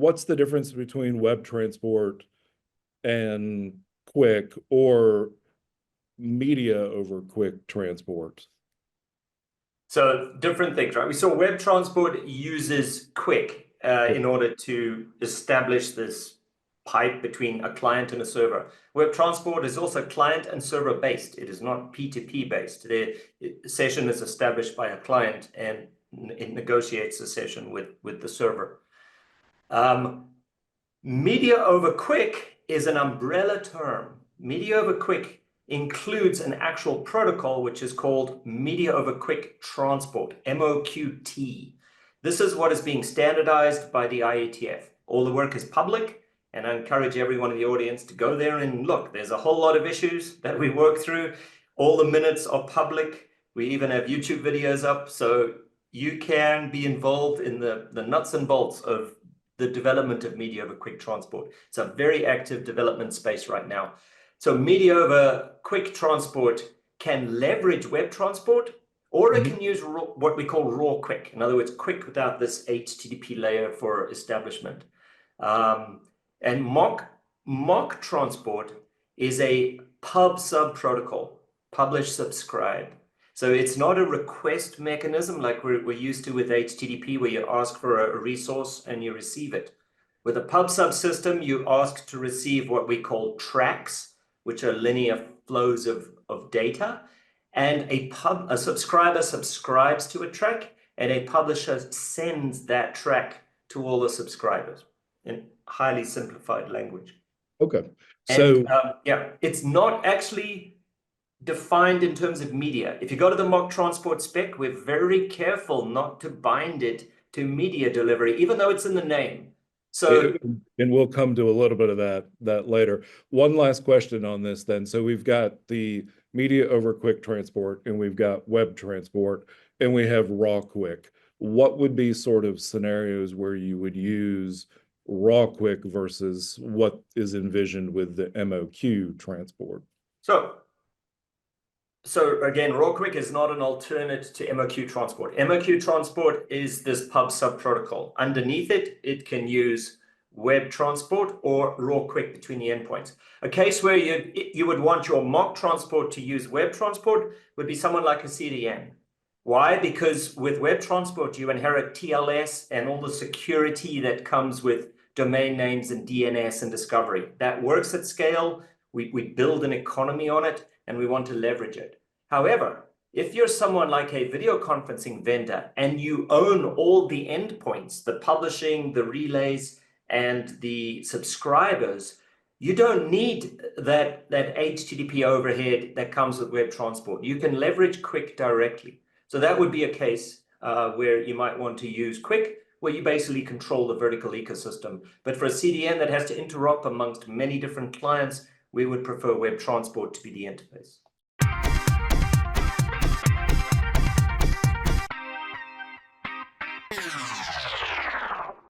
what's the difference between web transport and QUIC or media over QUIC transport? So different things, right? We saw web transport uses QUIC in order to establish this pipe between a client and a server. Web transport is also client and server based. It is not P2P based. The session is established by a client and it negotiates a session with the server. Media over QUIC is an umbrella term. Media over QUIC includes an actual protocol which is called Media over QUIC Transport, MOQT. This is what is being standardized by the IETF. All the work is public, and I encourage everyone in the audience to go there and look. There's a whole lot of issues that we work through. All the minutes are public. We even have YouTube videos up, so you can be involved in the nuts and bolts of the development of media over QUIC transport. It's a very active development space right now. So media over QUIC transport can leverage web transport, or it can use what we call raw QUIC. In other words, QUIC without this HTTP layer for establishment. And mock transport is a pub-sub protocol, publish, subscribe. So it's not a request mechanism like we're used to with HTTP, where you ask for a resource and you receive it. With a pub-sub system, you ask to receive what we call tracks, which are linear flows of data. And a subscriber subscribes to a track, and a publisher sends that track to all the subscribers in highly simplified language. Okay. So yeah, it's not actually defined in terms of media. If you go to the mock transport spec, we're very careful not to bind it to media delivery, even though it's in the name. So, and we'll come to a little bit of that later. One last question on this then. So we've got the media over QUIC transport, and we've got web transport, and we have raw QUIC. What would be sort of scenarios where you would use raw QUIC versus what is envisioned with the MOQ transport? So again, raw QUIC is not an alternate to MOQ transport. MOQ transport is this pub-sub protocol. Underneath it, it can use web transport or raw QUIC between the endpoints. A case where you would want your mock transport to use web transport would be someone like a CDN. Why? Because with web transport, you inherit TLS and all the security that comes with domain names and DNS and discovery. That works at scale. We build an economy on it, and we want to leverage it. However, if you're someone like a video conferencing vendor and you own all the endpoints, the publishing, the relays, and the subscribers, you don't need that HTTP overhead that comes with web transport. You can leverage QUIC directly. So that would be a case where you might want to use QUIC, where you basically control the vertical ecosystem. But for a CDN that has to interop amongst many different clients, we would prefer web transport to be the interface.